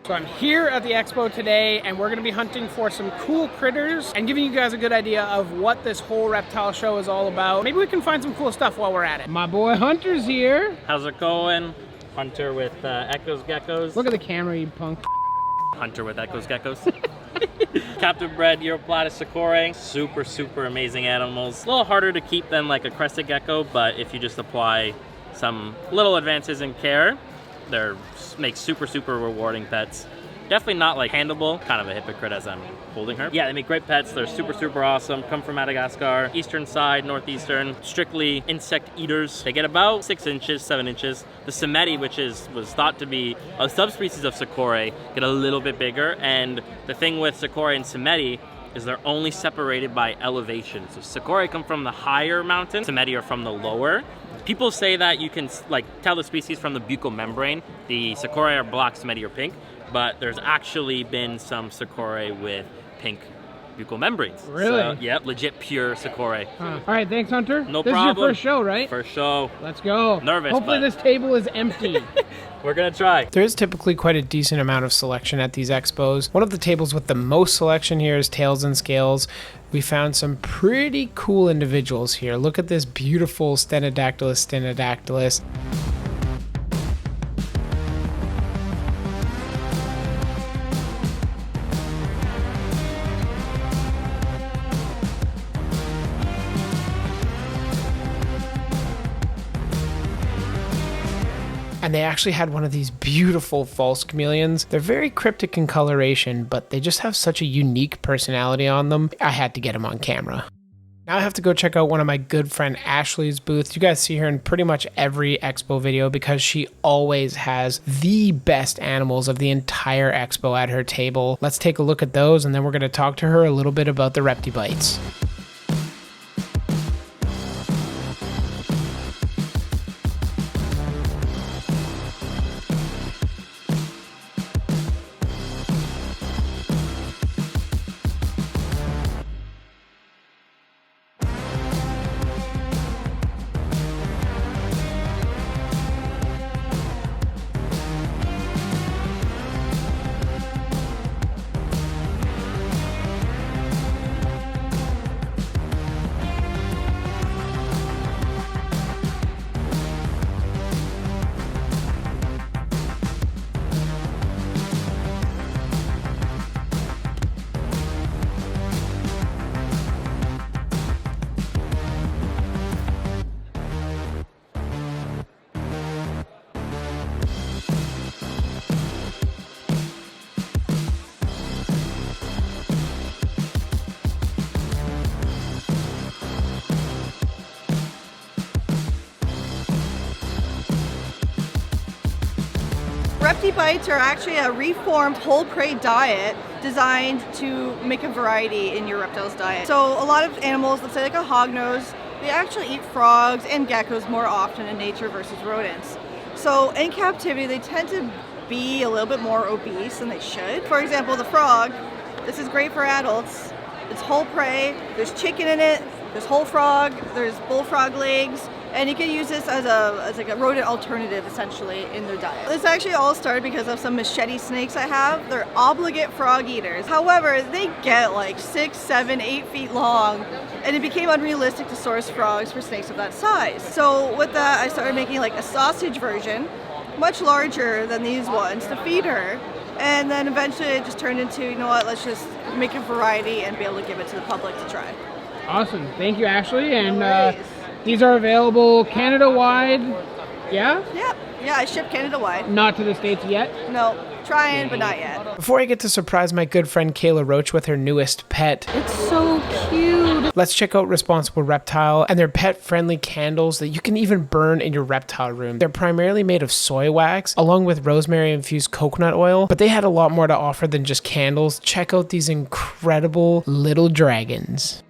So I'm here at the expo today, and we're gonna be hunting for some cool critters and giving you guys a good idea of what this whole reptile show is all about. Maybe we can find some cool stuff while we're at it. My boy Hunter's here. How's it going? Hunter with Echo's Geckos. Look at the camera, you punk. Hunter with Echo's Geckos. Captive bred Europlatus Sakura. Super amazing animals. A little harder to keep than like a crested gecko, but if you just apply some little advances in care, they're make super rewarding pets. Definitely not like handleable, kind of a hypocrite as I'm holding her. Yeah, they make great pets. They're super awesome. Come from Madagascar, eastern side, northeastern, strictly insect eaters. They get about 6 inches, 7 inches. The Semeti, which was thought to be a subspecies of Sakura, get a little bit bigger. And the thing with Sakura and Semeti is they're only separated by elevation. So Sakura come from the higher mountain, Semeti are from the lower. People say that you can like tell the species from the buccal membrane. The Sakura are black, Semeti are pink. But there's actually been some Sakura with pink buccal membranes. Really? So, yep, legit pure Sakura. All right, thanks, Hunter. No problem. This is your first show, right? First show. Let's go. Nervous, Hopefully but this table is empty. We're gonna try. There is typically quite a decent amount of selection at these expos. One of the tables with the most selection here is tails and scales. We found some pretty cool individuals here. Look at this beautiful Stenodactylus. And they actually had one of these beautiful false chameleons. They're very cryptic in coloration, but they just have such a unique personality on them. I had to get them on camera. Now I have to go check out one of my good friend Ashley's booth. You guys see her in pretty much every expo video because she always has the best animals of the entire expo at her table. Let's take a look at those, and then we're going to talk to her a little bit about the ReptiBites. ReptiBites are actually a reformed whole prey diet designed to make a variety in your reptile's diet. So a lot of animals, let's say like a hognose, they actually eat frogs and geckos more often in nature versus rodents. So in captivity, they tend to be a little bit more obese than they should. For example, the frog, this is great for adults. It's whole prey, there's chicken in it, there's whole frog, there's bullfrog legs, and you can use this as like a rodent alternative essentially in their diet. This actually all started because of some machete snakes I have. They're obligate frog eaters. However, they get like 6, 7, 8 feet long, and it became unrealistic to source frogs for snakes of that size. So with that, I started making like a sausage version, much larger than these ones, to feed her. And then eventually it just turned into, you know what, let's just make a variety and be able to give it to the public to try. Awesome. Thank you, Ashley. And these are available Canada-wide, yeah? Yep. Yeah, I ship Canada-wide. Not to the States yet? No. Trying, but not yet. Before I get to surprise my good friend Kayla Roach with her newest pet, it's so cute. Let's check out Responsible Reptile and their pet-friendly candles that you can even burn in your reptile room. They're primarily made of soy wax, along with rosemary-infused coconut oil, but they had a lot more to offer than just candles. Check out these incredible little dragons.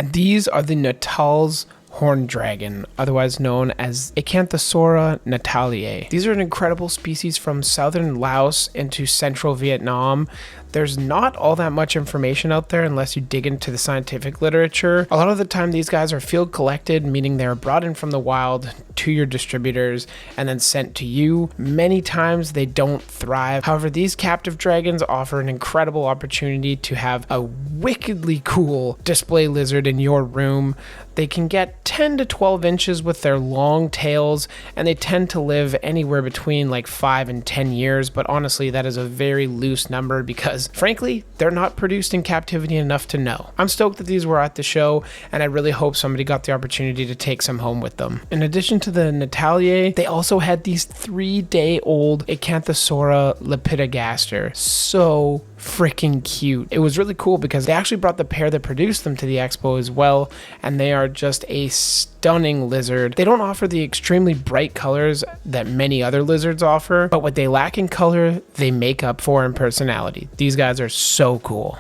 And these are the Natal's horned dragon, otherwise known as Acanthosaura nataliae. These are an incredible species from southern Laos into central Vietnam. there's not all that much information out there unless you dig into the scientific literature. A lot of the time these guys are field collected, meaning they're brought in from the wild to your distributors and then sent to you. Many times they don't thrive. However, these captive dragons offer an incredible opportunity to have a wickedly cool display lizard in your room. They can get 10 to 12 inches with their long tails, and they tend to live anywhere between like 5 and 10 years, but honestly that is a very loose number because frankly they're not produced in captivity enough to know. I'm stoked that these were at the show, and I really hope somebody got the opportunity to take some home with them. In addition to the Nataliae, they also had these 3-day-old Acanthosaura lepidogasters. So freaking cute. It was really cool because they actually brought the pair that produced them to the expo as well, and they are just a stunning lizard. They don't offer the extremely bright colors that many other lizards offer, but what they lack in color, they make up for in personality. These guys are so cool.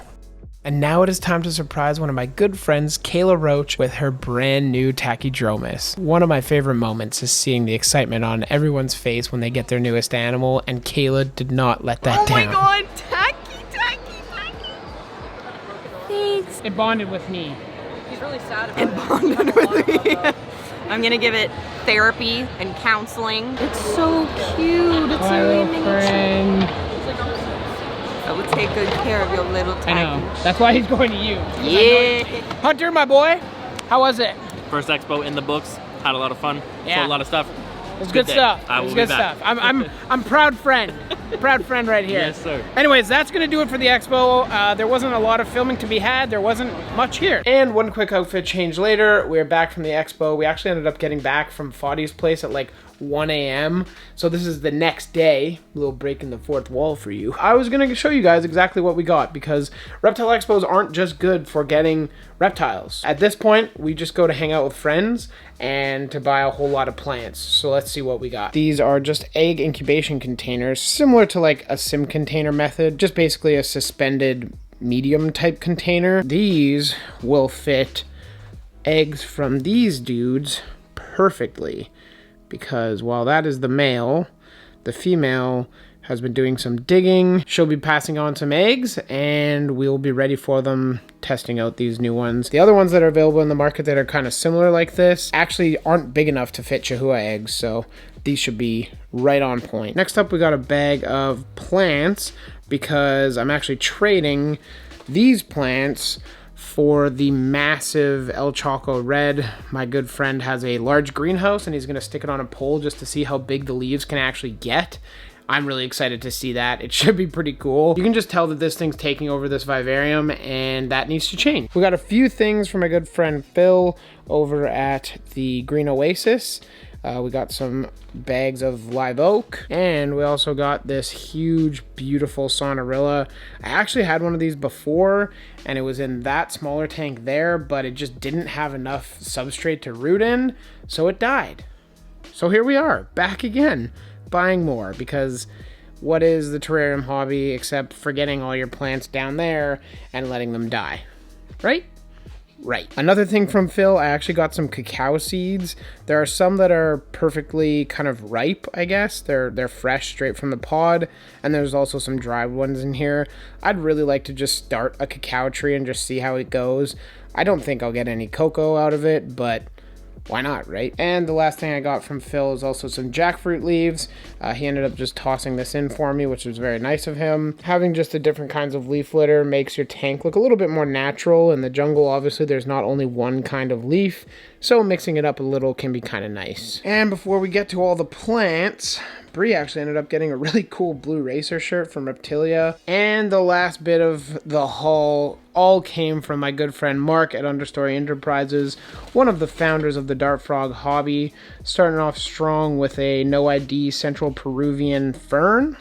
And now it is time to surprise one of my good friends, Kayla Roach, with her brand new Tachyndromus. One of my favorite moments is seeing the excitement on everyone's face when they get their newest animal, and Kayla did not let that down. Oh my god, Tacky! Thanks. It bonded with me. He's really sad about It bonded with me. I'm gonna give it therapy and counseling. It's so cute. It's really miniature. I would take good care of your little Tacky. I know. That's why he's going to you. Yeah. Hunter, my boy, how was it? First expo in the books. Had a lot of fun. Yeah. Sold a lot of stuff. It was good stuff. I It was will be good back. stuff. I'm proud friend. Proud friend right here. Yes, sir. Anyways, that's gonna do it for the expo. There wasn't a lot of filming to be had. There wasn't much here. And one quick outfit change later. We're back from the expo. We actually ended up getting back from Foddy's place at like 1 a.m. So this is the next day. A little break in the fourth wall for you. I was gonna show you guys exactly what we got because reptile expos aren't just good for getting reptiles. At this point, we just go to hang out with friends and to buy a whole lot of plants. So let's see what we got. These are just egg incubation containers, similar to like a sim container method, just basically a suspended medium type container. These will fit eggs from these dudes perfectly because while that is the male, the female has been doing some digging. She'll be passing on some eggs and we'll be ready for them, testing out these new ones. The other ones that are available in the market that are kind of similar like this actually aren't big enough to fit Chihuahua eggs, so these should be right on point. Next up, we got a bag of plants because I'm actually trading these plants for the massive El Choco Red. My good friend has a large greenhouse and he's gonna stick it on a pole just to see how big the leaves can actually get. I'm really excited to see that. It should be pretty cool. You can just tell that this thing's taking over this vivarium and that needs to change. We got a few things from my good friend Phil over at the Green Oasis. We got some bags of live oak, and we also got this huge, beautiful Sonorilla. I actually had one of these before, and it was in that smaller tank there, but it just didn't have enough substrate to root in, so it died. So here we are, back again, buying more, because what is the terrarium hobby except forgetting all your plants down there and letting them die, right? Right. Another thing from Phil, I actually got some cacao seeds. There are some that are perfectly kind of ripe, I guess. They're fresh straight from the pod, and there's also some dried ones in here. I'd really like to just start a cacao tree and just see how it goes. I don't think I'll get any cocoa out of it, but why not, right? And the last thing I got from Phil is also some jackfruit leaves. He ended up just tossing this in for me, which was very nice of him. Having just the different kinds of leaf litter makes your tank look a little bit more natural. In the jungle, obviously, there's not only one kind of leaf, so mixing it up a little can be kind of nice. And before we get to all the plants, Bree actually ended up getting a really cool blue racer shirt from Reptilia. And the last bit of the haul all came from my good friend Mark at Understory Enterprises, one of the founders of the Dart Frog hobby, starting off strong with a no ID Central Peruvian fern.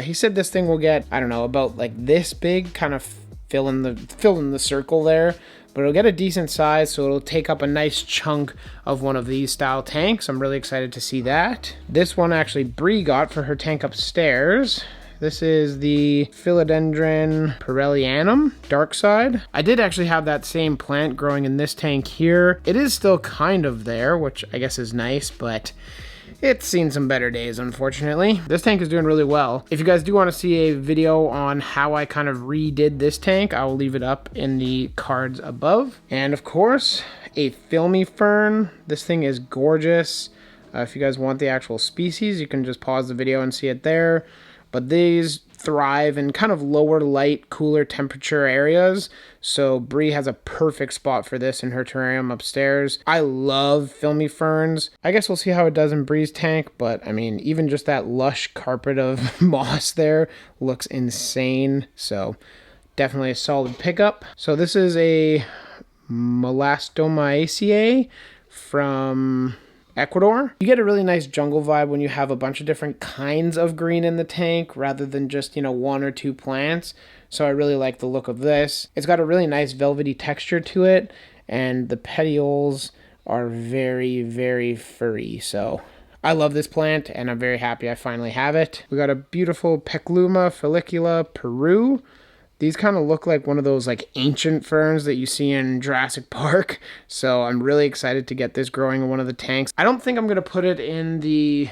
He said this thing will get, I don't know, about like this big, kind of fill in the circle there, but it'll get a decent size, so it'll take up a nice chunk of one of these style tanks. I'm really excited to see that. This one actually Bree got for her tank upstairs. This is the Philodendron Parellianum, dark side. I did actually have that same plant growing in this tank here. It is still kind of there, which I guess is nice, but it's seen some better days, unfortunately. This tank is doing really well. If you guys do want to see a video on how I kind of redid this tank, I will leave it up in the cards above. And of course, a filmy fern. This thing is gorgeous. If you guys want the actual species, you can just pause the video and see it there. But these thrive in kind of lower light, cooler temperature areas. So Bree has a perfect spot for this in her terrarium upstairs. I love filmy ferns. I guess we'll see how it does in Bree's tank, but I mean, even just that lush carpet of moss there looks insane. So definitely a solid pickup. So this is a Melastomaceae from Ecuador. You get a really nice jungle vibe when you have a bunch of different kinds of green in the tank rather than just, you know, one or two plants. So I really like the look of this. It's got a really nice velvety texture to it, and the petioles are very, very furry. So I love this plant, and I'm very happy I finally have it. We got a beautiful Pecluma follicula Peru. These kind of look like one of those like ancient ferns that you see in Jurassic Park. So I'm really excited to get this growing in one of the tanks. I don't think I'm going to put it in the,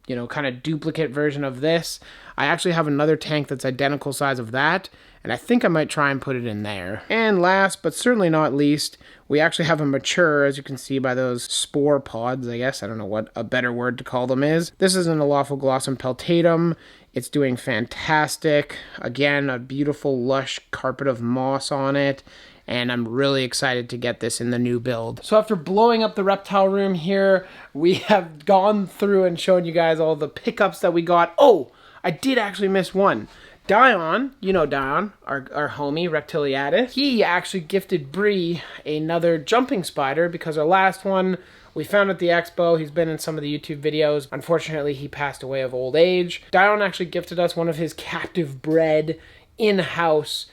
you know, kind of duplicate version of this. I actually have another tank that's identical size of that, and I think I might try and put it in there. And last, but certainly not least, we actually have a mature, as you can see by those spore pods, I guess. I don't know what a better word to call them is. This is an Elaphoglossum peltatum. It's doing fantastic. Again, a beautiful lush carpet of moss on it, and I'm really excited to get this in the new build. So after blowing up the reptile room here, we have gone through and shown you guys all the pickups that we got. Oh, I did actually miss one. Dion, you know Dion, our homie, Reptiliatus, he actually gifted Bree another jumping spider because our last one we found at the expo. He's been in some of the YouTube videos. Unfortunately, he passed away of old age. Dion actually gifted us one of his captive bred in-house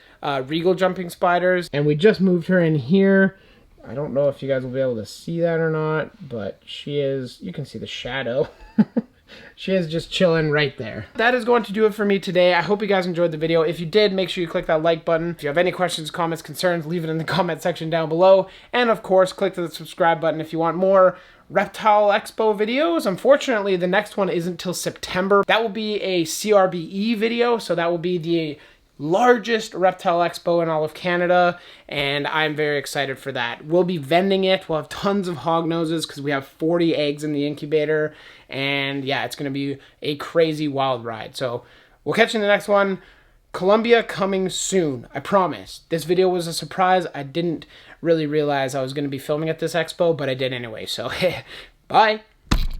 regal jumping spiders, and we just moved her in here. I don't know if you guys will be able to see that or not, but she is, you can see the shadow. She is just chilling right there. That is going to do it for me today. I hope you guys enjoyed the video. If you did, make sure you click that like button. If you have any questions, comments, concerns, leave it in the comment section down below. And of course, click the subscribe button if you want more Reptile Expo videos. Unfortunately, the next one isn't till September. That will be a CRBE video, so that will be the largest reptile expo in all of Canada, and I'm very excited for that. We'll be vending it. We'll have tons of hog noses because we have 40 eggs in the incubator, and yeah, it's going to be a crazy wild ride. So we'll catch you in the next one. Colombia coming soon, I promise. This video was a surprise. I didn't really realize I was going to be filming at this expo, but I did anyway, so bye.